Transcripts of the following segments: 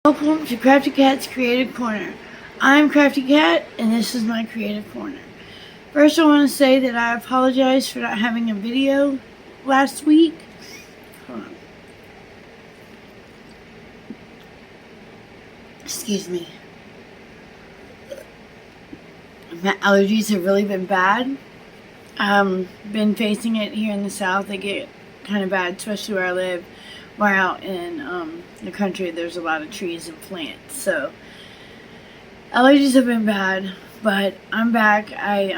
Welcome to Crafty Cat's Creative Corner. I'm Crafty Cat, and this is my Creative Corner. First, I want to say that I apologize for not having a video last week. Hold on. Excuse me. My allergies have really been bad. Been facing it here in the South. They get kind of bad, especially where I live. We're out in the country. There's a lot of trees and plants, so allergies have been bad. But I'm back. I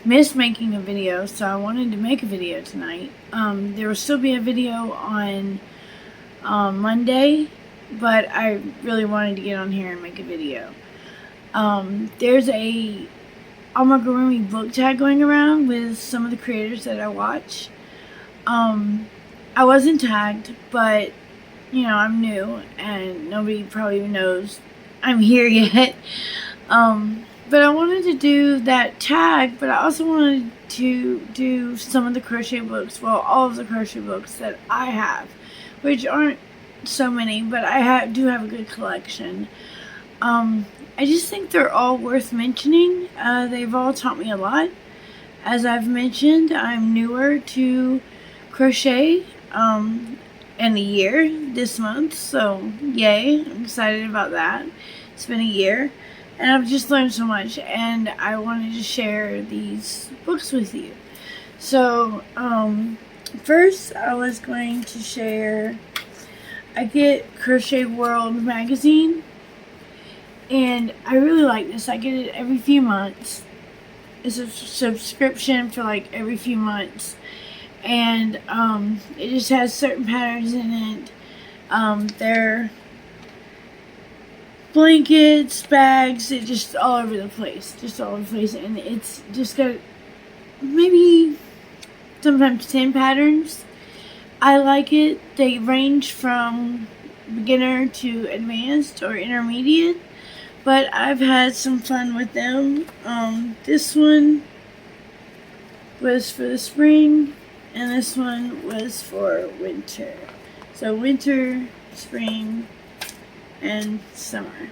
missed making a video, so I wanted to make a video tonight. There will still be a video on Monday, but I really wanted to get on here and make a video. There's a amigurumi book tag going around with some of the creators that I watch. I wasn't tagged, but, you know, I'm new, and nobody probably knows I'm here yet. But I wanted to do that tag, but I also wanted to do some of the crochet books, well, all of the crochet books that I have, which aren't so many, but I do have a good collection. I just think they're all worth mentioning. They've all taught me a lot. As I've mentioned, I'm newer to crochet in a year this month, so yay, I'm excited about that. It's been a year, and I've just learned so much, and I wanted to share these books with you. So, first I was going to share, I get Crochet World magazine, and I really like this. I get it every few months. It's a subscription for like every few months. And it just has certain patterns in it. They're blankets, bags, it just all over the place. And it's just got maybe sometimes 10 patterns. I like it. They range from beginner to advanced or intermediate, but I've had some fun with them. This one was for the spring, and this one was for winter. So winter, spring, and summer.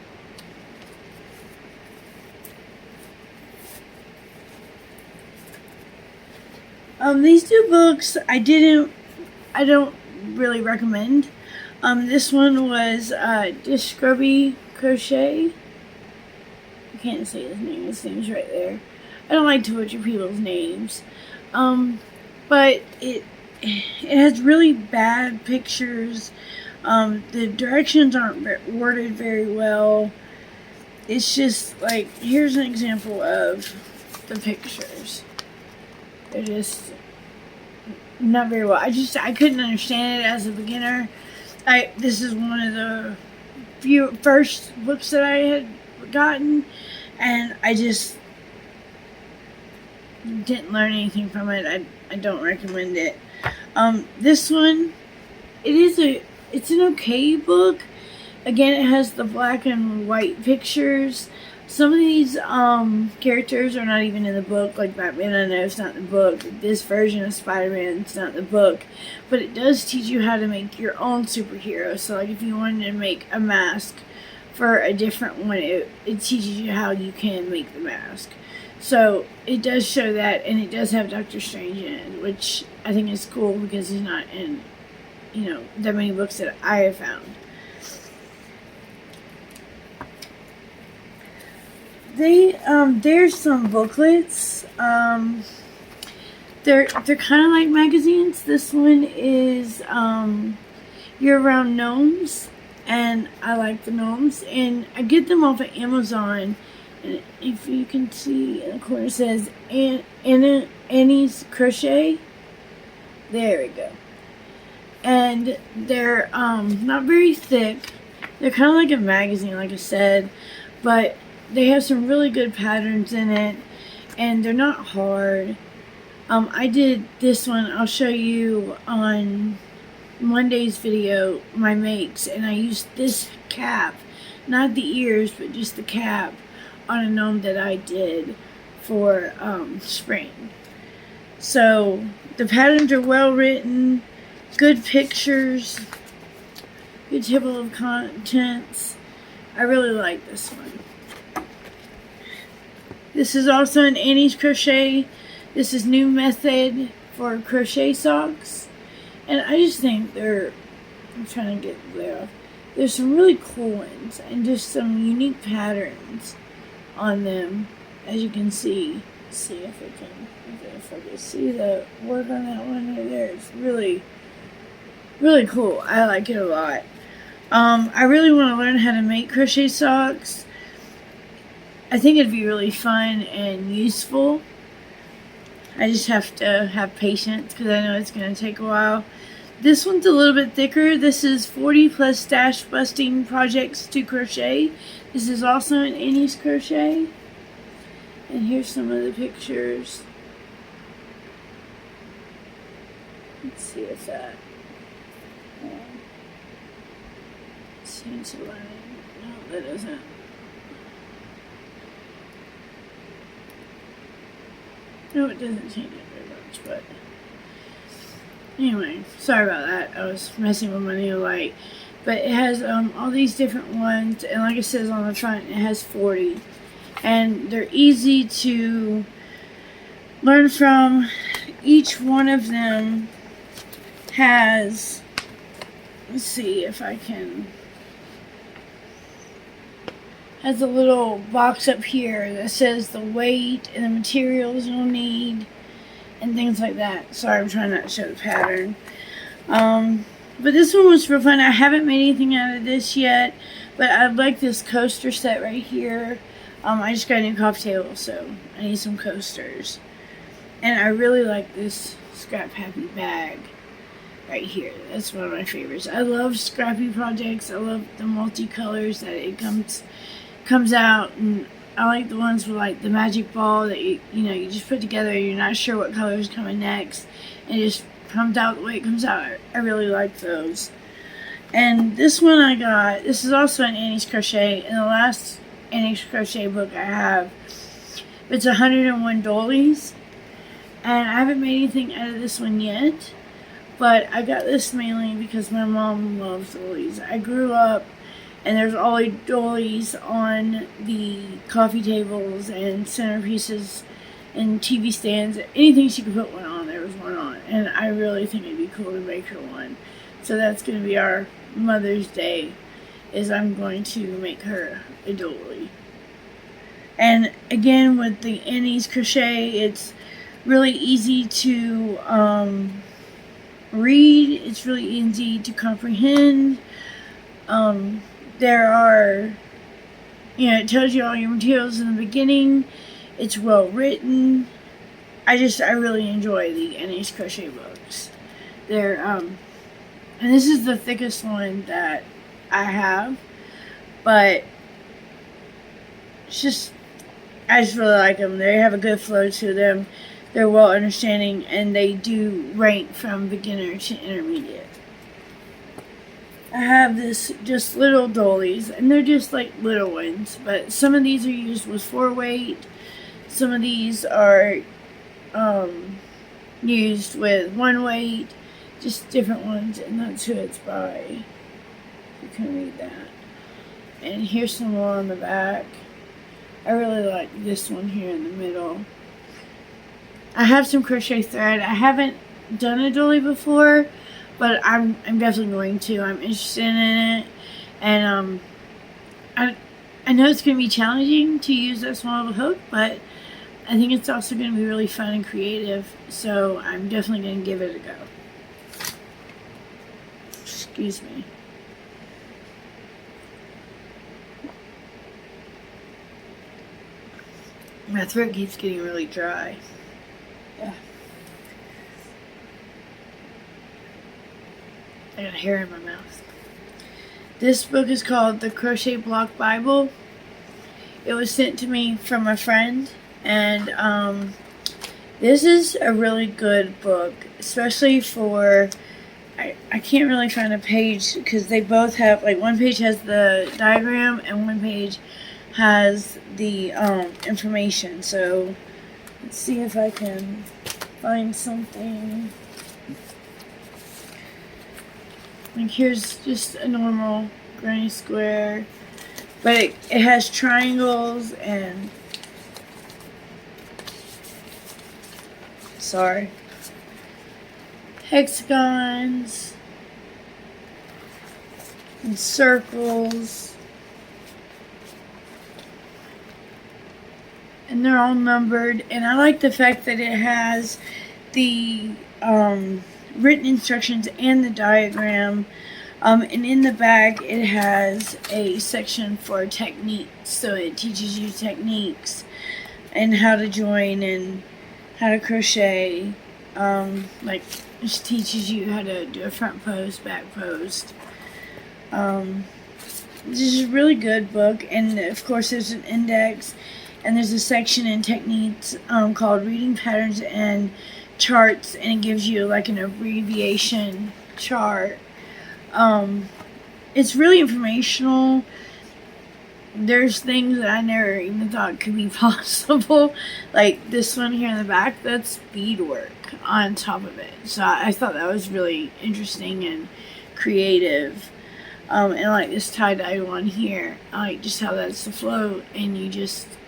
These two books I don't really recommend. This one was Scrubby Crochet. I can't say his name. His name's right there. I don't like to butcher people's names. But it has really bad pictures. The directions aren't worded very well. It's just like, here's an example of the pictures. They're just not very well. I couldn't understand it as a beginner. This is one of the first books that I had gotten, and I just didn't learn anything from it. I don't recommend it. This one, it's an okay book. Again, it has the black and white pictures. Some of these characters are not even in the book. Like Batman, I know it's not in the book. This version of Spider-Man, it's not in the book. But it does teach you how to make your own superhero. So like if you wanted to make a mask for a different one, it teaches you how you can make the mask. So it does show that, and it does have Doctor Strange in it, which I think is cool because he's not in, that many books that I have found. There's some booklets. They're kind of like magazines. This one is year-round gnomes, and I like the gnomes, and I get them off of Amazon. And if you can see in the corner, it says Annie's Crochet. There we go. And they're not very thick. They're kind of like a magazine, like I said, but they have some really good patterns in it, and they're not hard. I did this one. I'll show you on Monday's video my makes, and I used this cap, not the ears, but just the cap, on a gnome that I did for spring. So the patterns are well written, good pictures. good table of contents. I really like this one. This is also an Annie's Crochet. This is New Method for crochet socks. And I just think I'm trying to get there. There's some really cool ones and just some unique patterns on them, as you can see. Let's see if I can see the work on that one right there. It's really, really cool. I like it a lot. I really want to learn how to make crochet socks. I think it'd be really fun and useful. I just have to have patience because I know it's going to take a while. This one's a little bit thicker. This is 40 plus stash busting projects to crochet. This is also an Annie's Crochet. And here's some of the pictures. Let's see if that seems to line. No, that doesn't. No, it doesn't change it very much, but anyway, sorry about that. I was messing with my new light. But it has all these different ones, and like it says on the front, it has 40. And they're easy to learn from. Each one of them has, let's see if I can, has a little box up here that says the weight and the materials you'll need and things like that. Sorry, I'm trying not to show the pattern. But this one was for fun. I haven't made anything out of this yet, but I like this coaster set right here. I just got a new coffee table, so I need some coasters. And I really like this Scrap Happy bag right here. That's one of my favorites. I love scrappy projects. I love the multicolors that it comes out, and I like the ones with like the magic ball that you just put together. You're not sure what color is coming next, and it just comes out the way it comes out. I really like those. And this one I got. This is also an Annie's Crochet, and the last Annie's Crochet book I have. It's 101 doilies, and I haven't made anything out of this one yet. But I got this mainly because my mom loves doilies. I grew up, and there's always doilies on the coffee tables and centerpieces and TV stands. Anything she could put one on, there was one on. And I really think it'd be cool to make her one. So that's going to be our Mother's Day, is I'm going to make her a doily. And again, with the Annie's Crochet, it's really easy to read. It's really easy to comprehend. There are, it tells you all your materials in the beginning. It's well written. I really enjoy the Annie's Crochet books. They're, and this is the thickest one that I have, but I just really like them. They have a good flow to them. They're well understanding, and they do rank from beginner to intermediate. I have this just little doilies, and they're just like little ones, but some of these are used with 4 weight. Some of these are used with 1 weight, just different ones, and that's who it's by. You can read that. And here's some more on the back. I really like this one here in the middle. I have some crochet thread. I haven't done a doily before, but I'm definitely going to. I'm interested in it, and I know it's going to be challenging to use that small of a hook, but I think it's also going to be really fun and creative, so I'm definitely going to give it a go. Excuse me. My throat keeps getting really dry. Yeah. I got hair in my mouth. This book is called The Crochet Block Bible. It was sent to me from a friend, and this is a really good book, especially for, I can't really find a page because they both have, like, one page has the diagram and one page has the information. So let's see if I can find something. Like here's just a normal granny square, but it has triangles and hexagons and circles, and they're all numbered. And I like the fact that it has the written instructions and the diagram. And in the back it has a section for techniques, so it teaches you techniques and how to join and how to crochet. Like it teaches you how to do a front post, back post. This is a really good book, and of course there's an index, and there's a section in techniques called reading patterns and charts, and it gives you like an abbreviation chart. It's really informational. There's things that I never even thought could be possible. Like this one here in the back, that's beadwork on top of it. So I thought that was really interesting and creative. And like this tie-dye one here, I like just how that's the float, and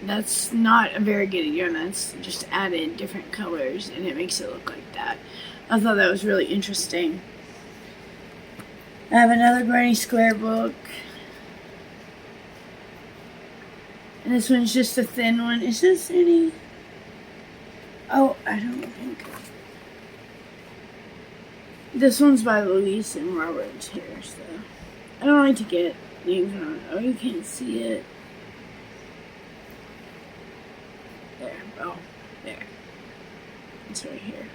that's not a very good yarn, that's just added different colors and it makes it look like that. I thought that was really interesting. I have another Granny Square book. And this one's just a thin one. Is this any? Oh, I don't think. This one's by Louise and Roberts here, so I don't like to get things on. Oh, you can't see it. There. Oh, there. It's right here.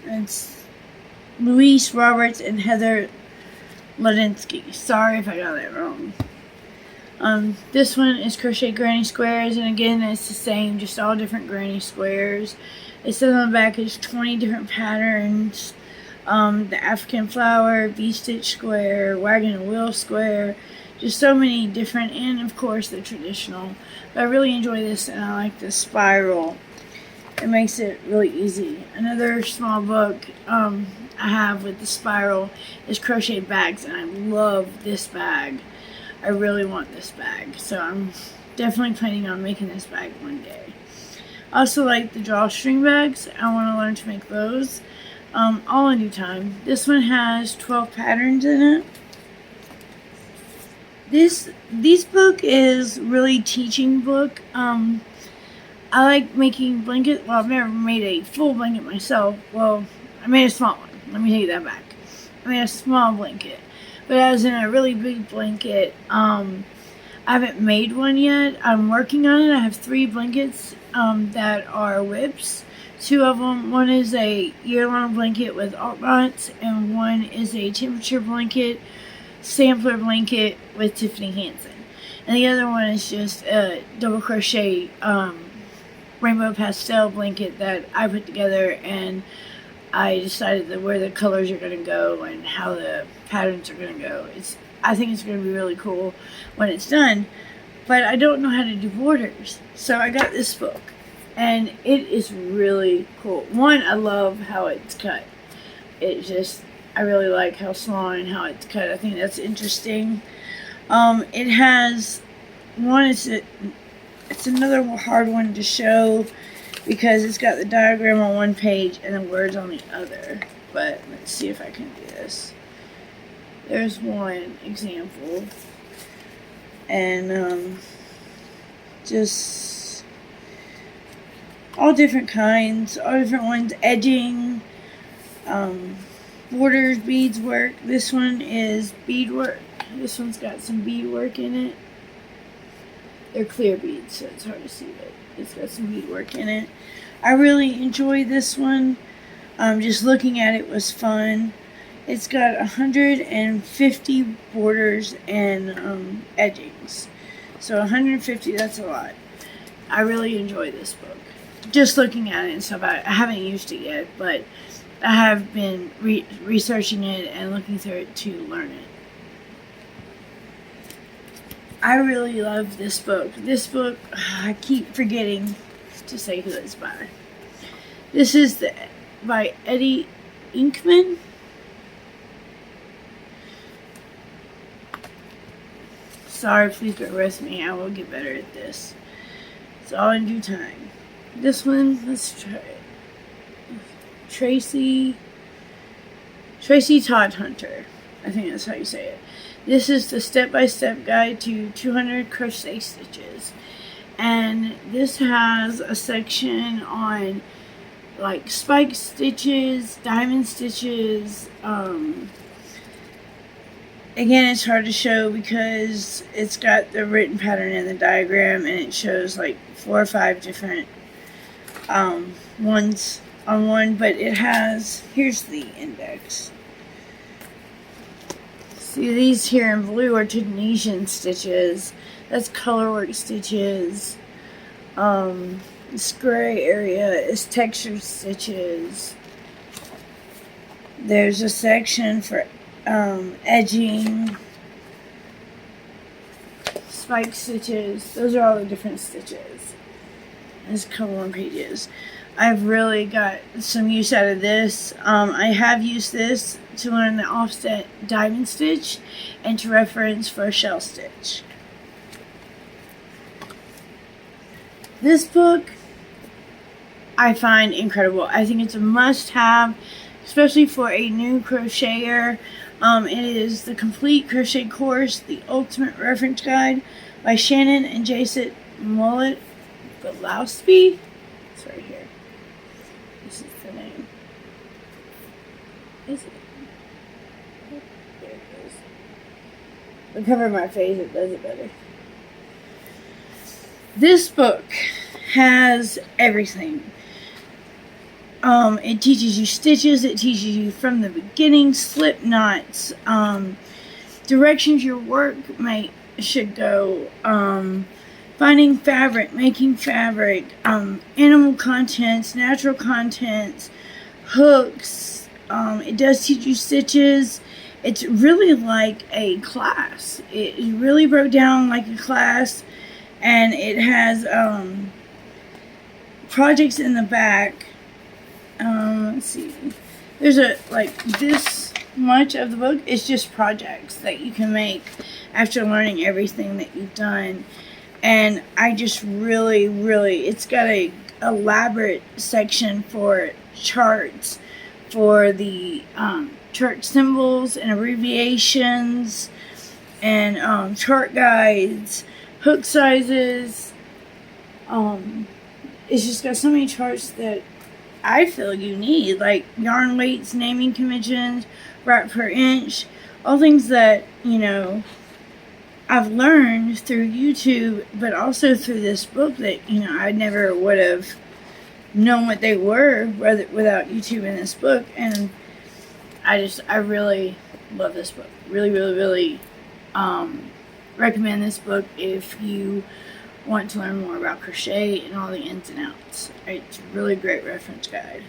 And it's Louise Roberts and Heather Ladinsky. Sorry if I got that wrong. This one is Crochet Granny Squares, and again it's the same, just all different granny squares. It says on the back is 20 different patterns. The African flower, V-stitch square, wagon and wheel square, just so many different, and of course the traditional. But I really enjoy this, and I like the spiral. It makes it really easy. Another small book I have with the spiral is Crochet Bags, and I love this bag. I really want this bag, so I'm definitely planning on making this bag one day. I also like the drawstring bags. I want to learn to make those all in due time. This one has 12 patterns in it. This book is really teaching book. I like making blankets. Well, I've never made a full blanket myself. Well, I made a small one. Let me take that back. I made a small blanket. But I was in a really big blanket. I haven't made one yet. I'm working on it. I have 3 blankets that are whips. 2 of them. One is a year-long blanket with alt knots, and one is a temperature blanket, sampler blanket with Tiffany Hansen. And the other one is just a double crochet rainbow pastel blanket that I put together, and I decided where the colors are going to go and how the patterns are going to go. I think it's going to be really cool when it's done, but I don't know how to do borders. So I got this book, and it is really cool. One, I love how it's cut. I really like how small and how it's cut. I think that's interesting. It has one, it's another hard one to show, because it's got the diagram on one page and the words on the other. But let's see if I can do this. There's one example. And just all different kinds, all different ones. Edging, borders, beadswork. This one is beadwork. This one's got some beadwork in it. They're clear beads, so it's hard to see, but it's got some beadwork in it. I really enjoy this one. Just looking at it was fun. It's got 150 borders and edgings. So 150, that's a lot. I really enjoy this book. Just looking at it and stuff, I haven't used it yet, but I have been researching it and looking through it to learn it. I really love this book. This book, I keep forgetting to say who it's by. This is by Eddie Inkman. Sorry, please bear with me. I will get better at this. It's all in due time. This one, let's try it. Tracy Todd Hunter. I think that's how you say it. This is the step-by-step guide to 200 crochet stitches. And this has a section on like spike stitches, diamond stitches. Again, it's hard to show because it's got the written pattern in the diagram, and it shows like 4 or 5 different ones on one, but it has, here's the index. See, these here in blue are Tunisian stitches. That's colorwork stitches. This gray area is textured stitches. There's a section for edging, spike stitches. Those are all the different stitches. There's a couple more pages. I've really got some use out of this. I have used this to learn the offset diamond stitch and to reference for a shell stitch. This book I find incredible. I think it's a must-have, especially for a new crocheter. It is the Complete Crochet Course, the Ultimate Reference Guide by Shannon and Jason Golowski. It's right here. This is the name. Is it? There it goes. I'll cover my face, it does it better. This book has everything. It teaches you stitches, it teaches you from the beginning, slip knots, directions your work should go, finding fabric, making fabric, animal contents, natural contents, hooks. It does teach you stitches. It's really like a class. It really broke down like a class, and it has projects in the back. Let's see. There's this much of the book is just projects that you can make after learning everything that you've done. And I just really, it's got a elaborate section for charts, for the chart symbols and abbreviations, and chart guides, hook sizes. It's just got so many charts that I feel you need, like yarn weights, naming conventions, right per inch, all things that, I've learned through YouTube, but also through this book that, I never would have known what they were without YouTube and this book. And I really love this book. Really recommend this book if you want to learn more about crochet and all the ins and outs. It's a really great reference guide.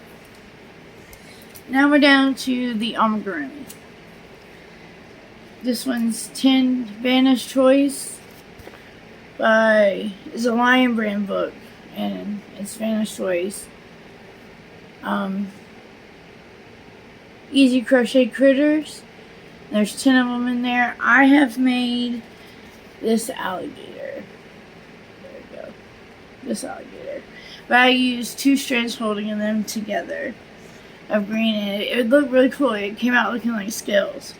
Now we're down to the amigurumi. This one's 10 Vanna's Choice is a Lion Brand book, and it's Vanna's Choice. Easy Crochet Critters. There's 10 of them in there. I have made this alligator. There we go. This alligator. But I used 2 strands holding them together of green, and it looked really cool. It came out looking like scales.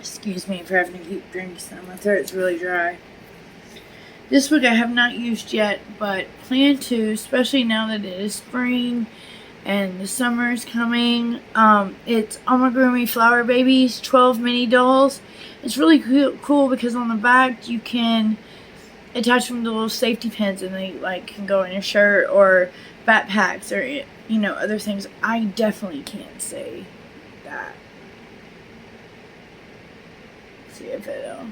Excuse me for having to keep drinking some. My throat's really dry. This book I have not used yet, but plan to, especially now that it is spring and the summer is coming. It's Amigurumi Flower Babies 12 mini dolls. It's really cool because on the back you can attach them to little safety pins, and they can go in your shirt or backpacks or other things. I definitely can't say that. See if it'll.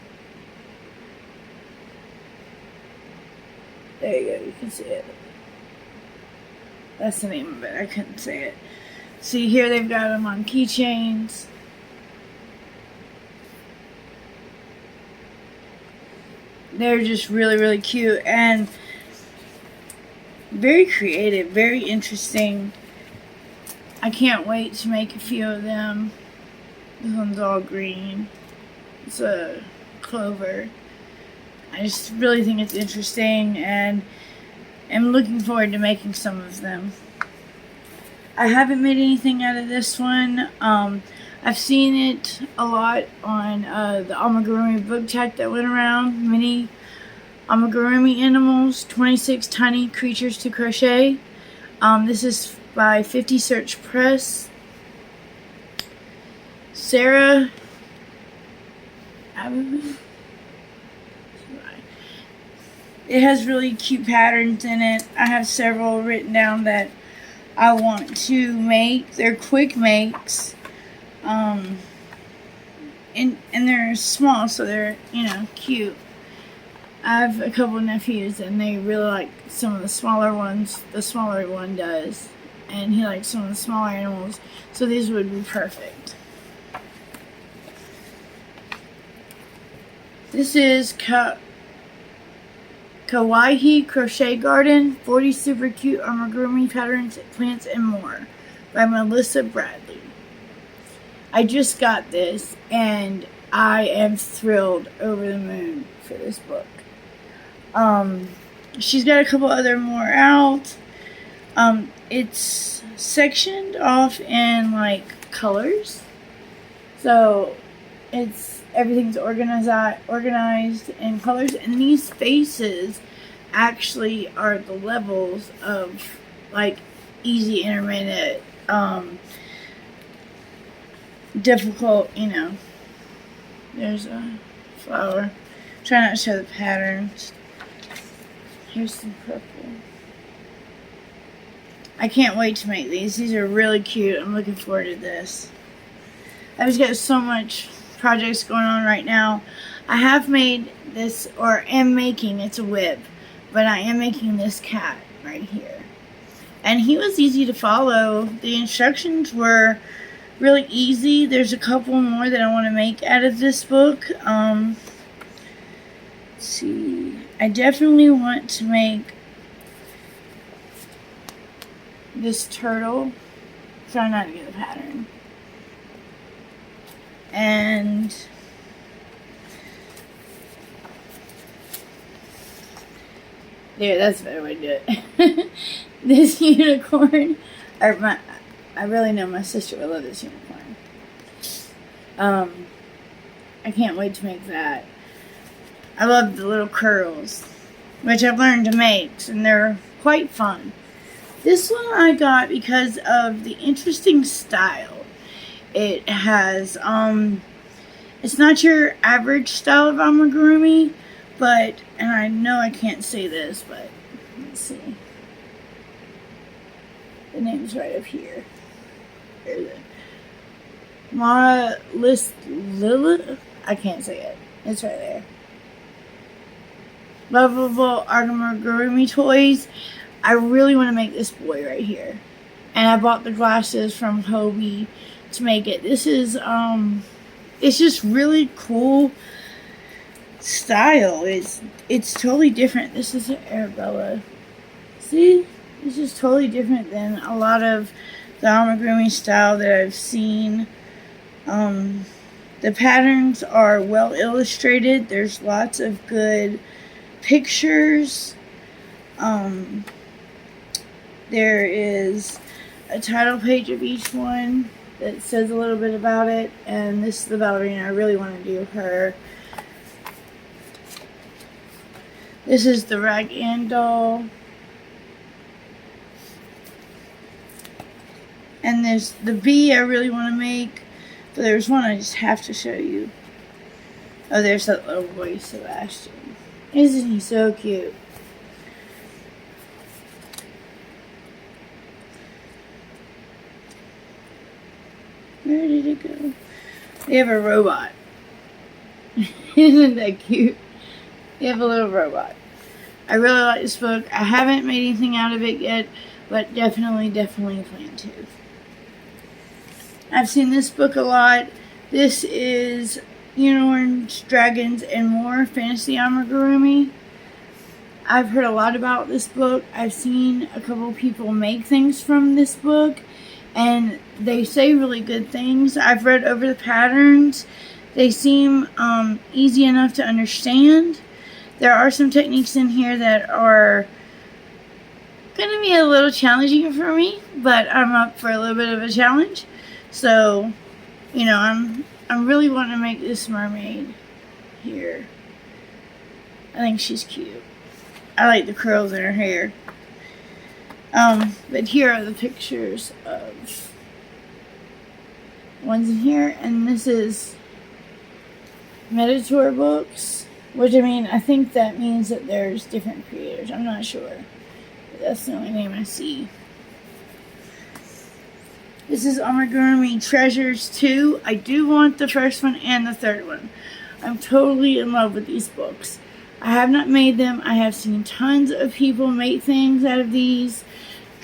There you go, you can see it. That's the name of it. I couldn't say it. See here, they've got them on keychains. They're just really cute and very creative, very interesting. I can't wait to make a few of them. This one's all green. It's a clover. I just really think it's interesting and am looking forward to making some of them. I haven't made anything out of this one. I've seen it a lot on the amigurumi book chat that went around. Mini amigurumi animals, 26 tiny creatures to crochet. This is by 50 Search Press. Sarah. It has really cute patterns in it. I have several written down that I want to make. They're quick makes. And they're small, so they're, cute. I have a couple of nephews, and they really like some of the smaller ones. The smaller one does. And he likes some of the smaller animals. So these would be perfect. This is Kawaii Crochet Garden, 40 super cute amigurumi patterns, plants, and more, by Melissa Bradley. I just got this, and I am thrilled over the moon for this book. She's got a couple other more out. It's sectioned off in like colors, so everything's organized in colors, and these spaces actually are the levels of like easy, intermediate, difficult. There's a flower. Try not to show the patterns. Here's some purple. I can't wait to make these. These are really cute. I'm looking forward to this. I've just got so much projects going on right now. I have made this, or am making, it's a whip, but I am making this cat right here. And he was easy to follow. The instructions were really easy. There's a couple more that I want to make out of this book. Let's see. I definitely want to make this turtle. Try not to get the pattern. And there, that's a better way to do it. This unicorn, I really know my sister will love this unicorn. I can't wait to make that. I love the little curls, which I've learned to make, and they're quite fun. This one I got because of the interesting style. It has, it's not your average style of amigurumi, but, and I know I can't say this, but let's see. The name's right up here. There's it. Mara Lilith. I can't say it. It's right there. Lovable amigurumi toys. I really want to make this boy right here. And I bought the glasses from Hobie to make it. This is, it's just really cool style. It's totally different. This is an Arabella. See? It's just totally different than a lot of the amigurumi style that I've seen. The patterns are well illustrated. There's lots of good pictures. There is a title page of each one that says a little bit about it, and this is the ballerina. I really want to do her. This is the Rag Ann doll. And there's the bee I really want to make, but there's one I just have to show you. Oh, there's that little boy, Sebastian. Isn't he so cute? Where did it go? They have a robot. Isn't that cute? They have a little robot. I really like this book. I haven't made anything out of it yet, but definitely plan to. I've seen this book a lot. This is Unicorns, Dragons, and More Fantasy Amigurumi. I've heard a lot about this book. I've seen a couple people make things from this book, and they say really good things. I've read over the patterns. They seem easy enough to understand. There are some techniques in here that are going to be a little challenging for me, but I'm up for a little bit of a challenge. So, you know, I'm really wanting to make this mermaid here. I think she's cute. I like the curls in her hair. But here are the pictures of ones in here, and this is Meditor Books, which, I mean, I think that means that there's different creators. I'm not sure. But that's the only name I see. This is Amigurumi Treasures 2. I do want the first one and the third one. I'm totally in love with these books. I have not made them. I have seen tons of people make things out of these,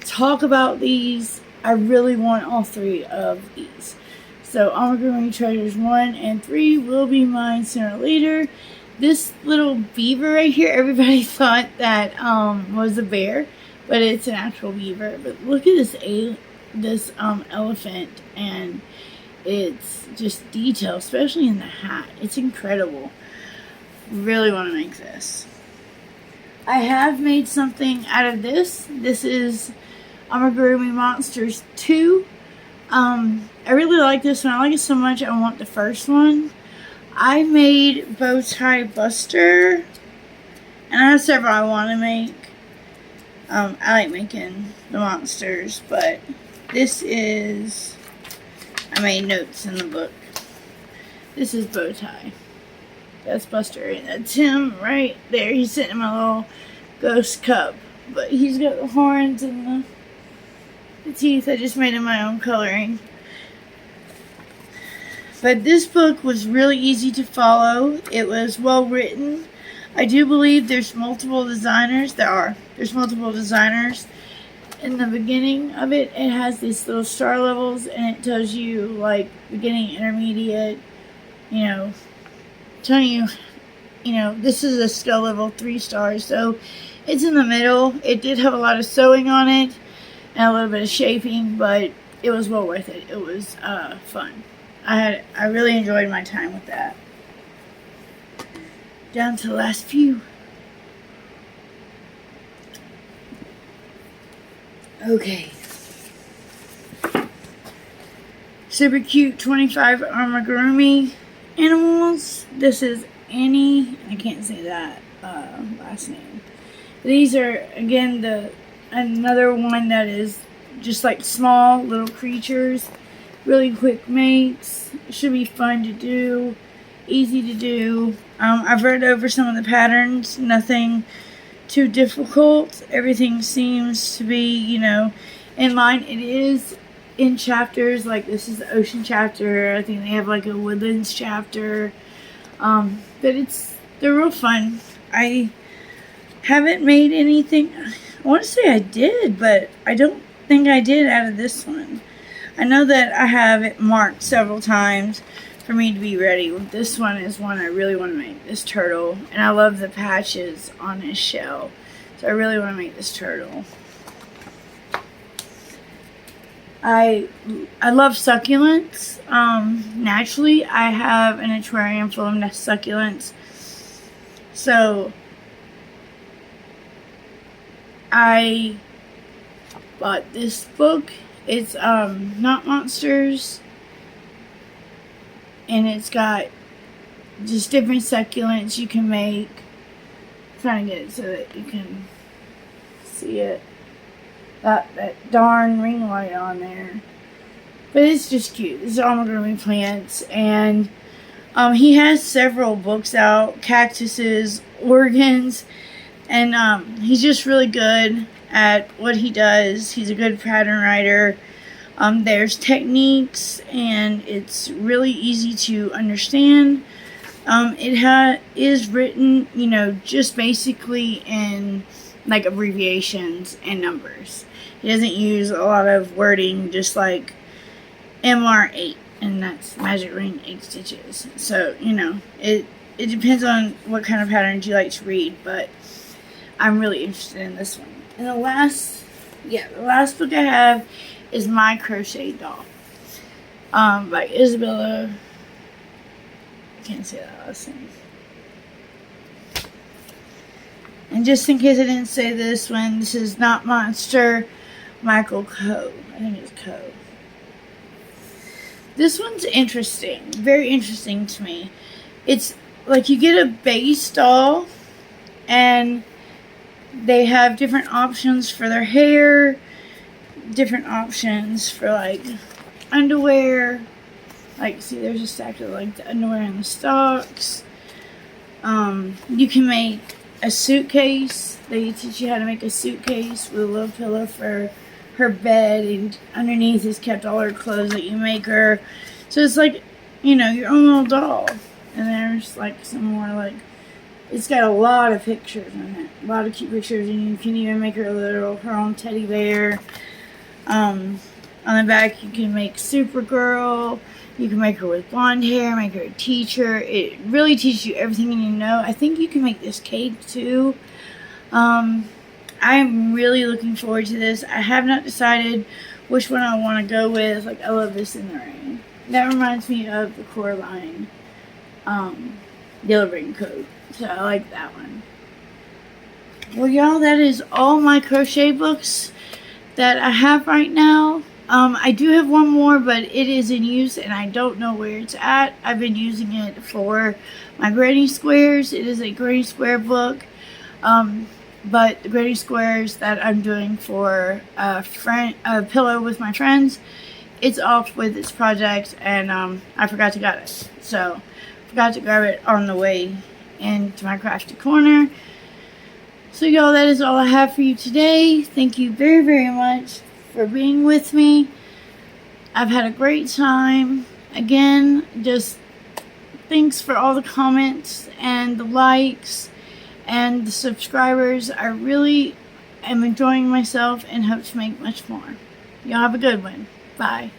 talk about these. I really want all three of these. So Amigurumi Treasures 1 and 3 will be mine sooner or later. This little beaver right here, everybody thought that was a bear, but it's an actual beaver. But look at this elephant, and it's just detail, especially in the hat. It's incredible. Really want to make this. I have made something out of this. This is Amigurumi Monsters 2. I really like this one. I like it so much I want the first one. I made Bowtie Buster, and I have several I want to make. I like making the monsters, but this is, I made notes in the book. This is Bowtie. That's Buster, and that's him right there. He's sitting in my little ghost cup, but he's got the horns and the teeth. I just made in my own coloring. But this book was really easy to follow. It was well written. I do believe there's multiple designers. There's multiple designers. In the beginning of it, it has these little star levels, and it tells you like beginning, intermediate, you know, telling you, you know, this is a skill level 3 stars. So it's in the middle. It did have a lot of sewing on it and a little bit of shaping, but it was well worth it. It was fun. I really enjoyed my time with that. Down to the last few. Okay. Super cute 25 Amigurumi animals. This is Annie. I can't say that last name. These are, again, another one that is just like small little creatures. Really quick makes. Should be fun to do. Easy to do. I've read over some of the patterns. Nothing too difficult. Everything seems to be, you know, in line. It is in chapters. Like this is the ocean chapter. I think they have like a woodlands chapter. But they're real fun. I haven't made anything. I want to say I did, but I don't think I did out of this one. I know that I have it marked several times for me to be ready. This one is one I really want to make, this turtle. And I love the patches on his shell. So I really want to make this turtle. I love succulents. Naturally, I have an aquarium full of succulents. So I bought this book. It's Not Monsters, and it's got just different succulents you can make. I'm trying to get it so that you can see it. That darn ring light on there. But it's just cute. This is amigurumi plants, and he has several books out, cactuses, organs, and he's just really good at what he does. He's a good pattern writer. There's techniques, and it's really easy to understand. It is written, you know, just basically in like abbreviations and numbers. He doesn't use a lot of wording, just like MR8, and that's magic ring 8 stitches. So, you know, it depends on what kind of patterns you like to read, but I'm really interested in this one. And the last book I have is My Crochet Doll by Isabella. I can't say that last name. And just in case I didn't say this one, this is Not Monster, Michael Coe. I think it's Coe. This one's interesting. Very interesting to me. It's like you get a base doll, and they have different options for their hair, different options for like underwear. Like, see, there's a stack of like the underwear and the socks. You can make a suitcase. They teach you how to make a suitcase with a little pillow for her bed, and underneath is kept all her clothes that you make her. So it's like, you know, your own little doll. And there's like some more like, it's got a lot of pictures in it, a lot of cute pictures, and you can even make her her own teddy bear. On the back you can make Supergirl. You can make her with blonde hair, make her a teacher. It really teaches you everything you need to know. I think you can make this cake too. I'm really looking forward to this. I have not decided which one I want to go with. Like, I love this in the rain. That reminds me of the Coraline Yellow Raincoat. So I like that one. Well, y'all, that is all my crochet books that I have right now. I do have one more, but it is in use and I don't know where it's at. I've been using it for my granny squares. It is a granny square book. But the granny squares that I'm doing for a pillow with my friends, it's off with its project, and I forgot to grab it. So, forgot to grab it on the way into my crafty corner. So, y'all, that is all I have for you today. Thank you very, very much for being with me. I've had a great time. Again, just thanks for all the comments and the likes and the subscribers. I really am enjoying myself and hope to make much more. Y'all have a good one. Bye.